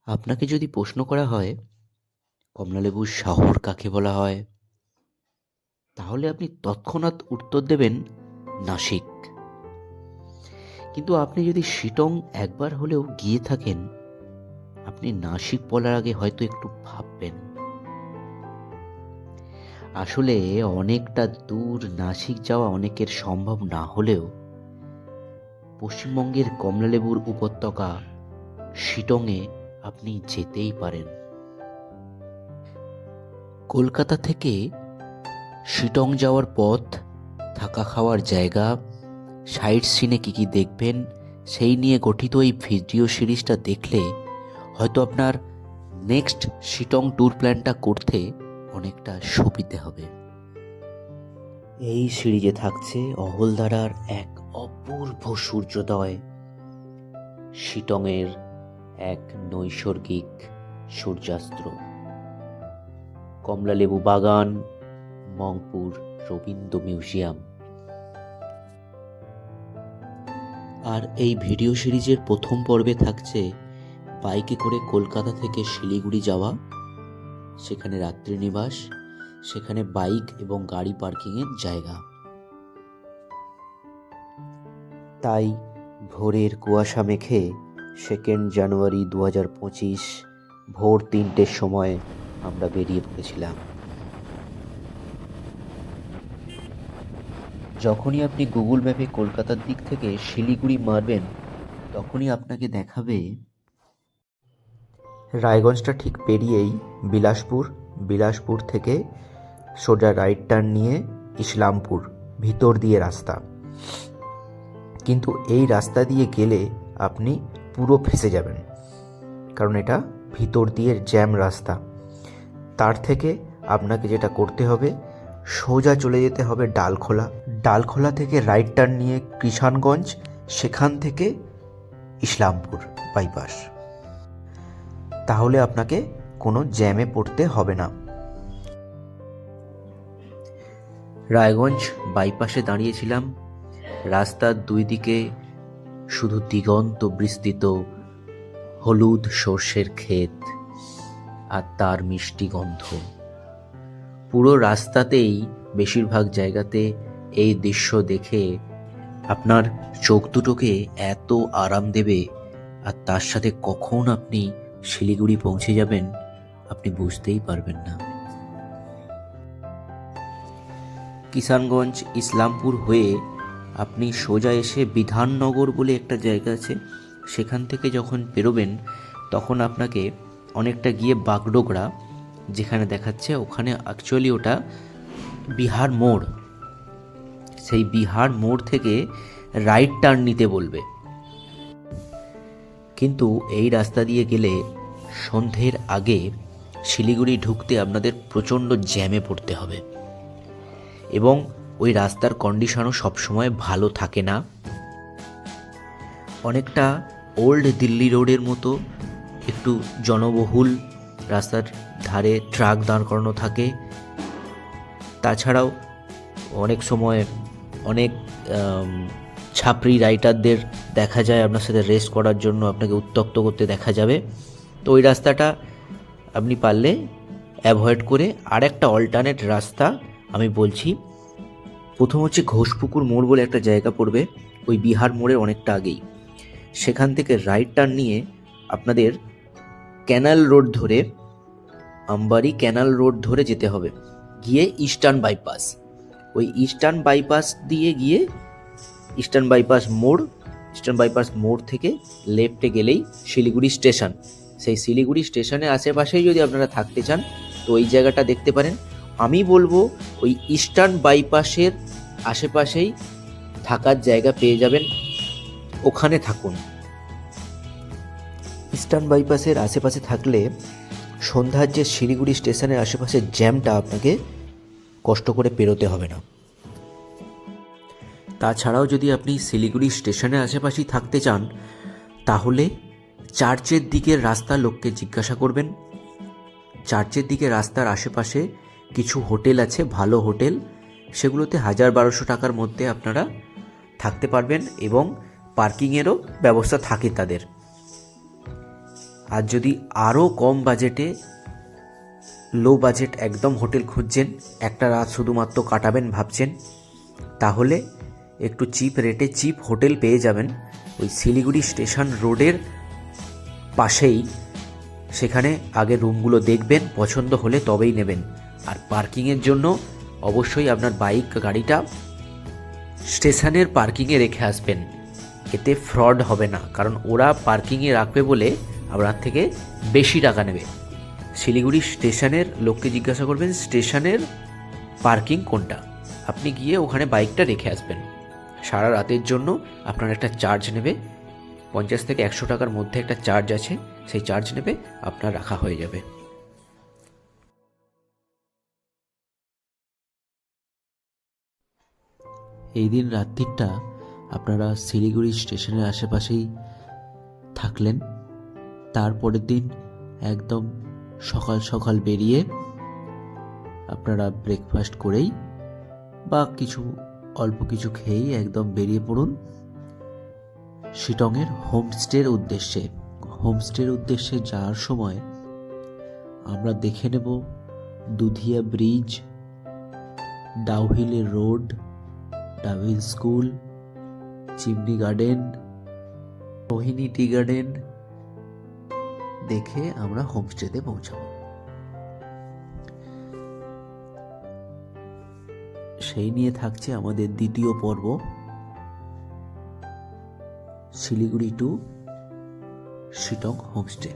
আপনাকে যদি প্রশ্ন করা হয় কমলালেবুর শহর কাকে বলা হয়, তাহলে আপনি তৎক্ষণাৎ উত্তর দেবেন নাসিক। কিন্তু আপনি যদি শিটং একবার হলেও গিয়ে থাকেন, আপনি নাসিক বলার আগে হয়তো একটু ভাববেন। আসলে অনেকটা দূর নাসিক যাওয়া অনেকের সম্ভব না হলেও পশ্চিমবঙ্গের কমলালেবুর উপত্যকা শিটংয়ে আপনি যেতেই পারেন। কলকাতা থেকে শিটং যাওয়ার পথ, থাকা খাওয়ার জায়গা, সাইট সিনে কী কী দেখবেন সেই নিয়ে গঠিত এই ভিডিও সিরিজটা দেখলে হয়তো আপনার নেক্সট শিটং ট্যুর প্ল্যানটা করতে অনেকটা সুবিধে হবে। এই সিরিজে থাকছে অহলদারার এক অপূর্ব সূর্যোদয়, শিটংয়ের এক নৈসর্গিক সূর্যাস্ত, কমলালেবু বাগান, মংপুর রবীন্দ্র মিউজিয়াম। আর এই ভিডিও সিরিজের প্রথম পর্বে থাকছে বাইকে করে কলকাতা থেকে শিলিগুড়ি যাওয়া, সেখানে রাত্রি নিবাস, সেখানে বাইক এবং গাড়ি পার্কিংয়ের জায়গা। তাই ভোরের কুয়াশা মেখে 2 জানুয়ারি 2025 ভোর 3টের সময় আমরা বেরিয়ে পড়েছিলাম। যখনই আপনি গুগল ম্যাপে কলকাতার দিক থেকে শিলিগুড়ি মারবেন, তখনই আপনাকে দেখাবে রায়গঞ্জটা ঠিক পেরিয়েই বিলাসপুর, বিলাসপুর থেকে সোজা রাইট টার্ন নিয়ে ইসলামপুর, ভিতর দিয়ে রাস্তা। কিন্তু এই রাস্তা দিয়ে গেলে আপনি পুরো ফেঁসে যাবেন, কারণ এটা ভিতর দিয়ে জ্যাম রাস্তা। তার থেকে আপনাকে যেটা করতে হবে, সোজা চলে যেতে হবে ডালখোলা, ডালখোলা থেকে রাইট টার্ন নিয়ে কিষানগঞ্জ, সেখান থেকে ইসলামপুর বাইপাস। তাহলে আপনাকে কোনো জ্যামে পড়তে হবে না। রায়গঞ্জ বাইপাসে দাঁড়িয়েছিলাম। রাস্তার দুই দিকে শুধু দিগন্ত বিস্তৃত হলুদ সর্ষের ক্ষেত আর তার মিষ্টি গন্ধ। পুরো রাস্তাতেই বেশিরভাগ জায়গাতে এই দৃশ্য দেখে আপনার চোখ দুটোকে এত আরাম দেবে, আর তার সাথে কখন আপনি শিলিগুড়ি পৌঁছে যাবেন আপনি বুঝতেই পারবেন না। কিষানগঞ্জ, ইসলামপুর হয়ে আপনি সোজা এসে বিধাননগর বলে একটা জায়গা আছে, সেখান থেকে যখন বেরোবেন তখন আপনাকে অনেকটা গিয়ে বাগডোগরা যেখানে দেখাচ্ছে, ওখানে অ্যাকচুয়ালি ওটা বিহার মোড়। সেই বিহার মোড় থেকে রাইট টার্ন নিতে বলবে। কিন্তু এই রাস্তা দিয়ে গেলে সন্ধ্যের আগে শিলিগুড়ি ঢুকতে আপনাদের প্রচণ্ড জ্যামে পড়তে হবে, এবং ওই রাস্তার কন্ডিশনও সবসময় ভালো থাকে না। অনেকটা ওল্ড দিল্লি রোডের মতো একটু জনবহুল, রাস্তার ধারে ট্রাক দাঁড় করানো থাকে। তাছাড়াও অনেক সময় অনেক ছাপরি রাইটারদের দেখা যায় আপনার সাথে রেস করার জন্য, আপনাকে উত্ত্যক্ত করতে দেখা যাবে। তো ওই রাস্তাটা আপনি পারলে অ্যাভয়েড করে আরেকটা অল্টারনেট রাস্তা আমি বলছি। প্রথম হচ্ছে ঘোষপুকুর মোড় বলে একটা জায়গা পড়বে ওই বিহার মোড়ের অনেকটা আগেই। সেখান থেকে রাইট টার্ন নিয়ে আপনাদের ক্যানাল রোড ধরে, আমবাড়ি ক্যানাল রোড ধরে যেতে হবে, গিয়ে ইস্টার্ন বাইপাস। ওই ইস্টার্ন বাইপাস দিয়ে গিয়ে ইস্টার্ন বাইপাস মোড় থেকে লেফটে গেলেই শিলিগুড়ি স্টেশন। সেই শিলিগুড়ি স্টেশনের আশেপাশেই যদি আপনারা থাকতে চান তো ওই জায়গাটা দেখতে পারেন। আমি বলবো ওই ইস্টার্ন বাইপাসের আশেপাশেই থাকার জায়গা পেয়ে যাবেন, ওখানে থাকুন। ইস্টার্ন বাইপাসের আশেপাশে থাকলে সন্ধ্যার যে শিলিগুড়ি স্টেশনের আশেপাশের জ্যামটা আপনাকে কষ্ট করে পেরোতে হবে না। তাছাড়াও যদি আপনি শিলিগুড়ি স্টেশনের আশেপাশেই থাকতে চান, তাহলে চার্চের দিকের রাস্তা লোককে জিজ্ঞাসা করবেন। চার্চের দিকে রাস্তার আশেপাশে কিছু হোটেল আছে, ভালো হোটেল, সেগুলোতে 1000-1200 টাকার মধ্যে আপনারা থাকতে পারবেন, এবং পার্কিংয়েরও ব্যবস্থা থাকে তাদের। আর যদি আরও কম বাজেটে, লো বাজেট একদম হোটেল খুঁজছেন, একটা রাত শুধুমাত্র কাটাবেন ভাবছেন, তাহলে একটু চিপ রেটে চিপ হোটেল পেয়ে যাবেন ওই শিলিগুড়ি স্টেশন রোডের পাশেই। সেখানে আগে রুমগুলো দেখবেন, পছন্দ হলে তবেই নেবেন। আর পার্কিংয়ের জন্য অবশ্যই আপনার বাইক গাড়িটা স্টেশনের পার্কিংয়ে রেখে আসবেন, এতে ফ্রড হবে না। কারণ ওরা পার্কিংয়ে রাখবে বলে আপনার থেকে বেশি টাকা নেবে। শিলিগুড়ি স্টেশনের লোককে জিজ্ঞাসা করবেন স্টেশনের পার্কিং কোনটা, আপনি গিয়ে ওখানে বাইকটা রেখে আসবেন। সারা রাতের জন্য আপনার একটা চার্জ নেবে, 50 থেকে 100 টাকার মধ্যে একটা চার্জ আছে, সেই চার্জ নেবে, আপনার রাখা হয়ে যাবে। এই দিন রাত্রিটা আপনারা শিলিগুড়ি স্টেশনের আশেপাশেই থাকলেন। তারপরের দিন একদম সকাল সকাল বেরিয়ে আপনারা ব্রেকফাস্ট করেই বা অল্প কিছু খেয়েই একদম বেরিয়ে পড়ুন শিটংয়ের হোমস্টের উদ্দেশ্যে। হোমস্টের উদ্দেশ্যে যাওয়ার সময় আমরা দেখে নেব Dudhia bridge, Dowhill road, Dowhill school, chimney garden, Mohini tea garden দেখে আমরা হোমস্টেতে পৌঁছাবো। সেই নিয়ে থাকছে আমাদের দ্বিতীয় পর্ব, শিলিগুড়ি টু শিটং হোমস্টে।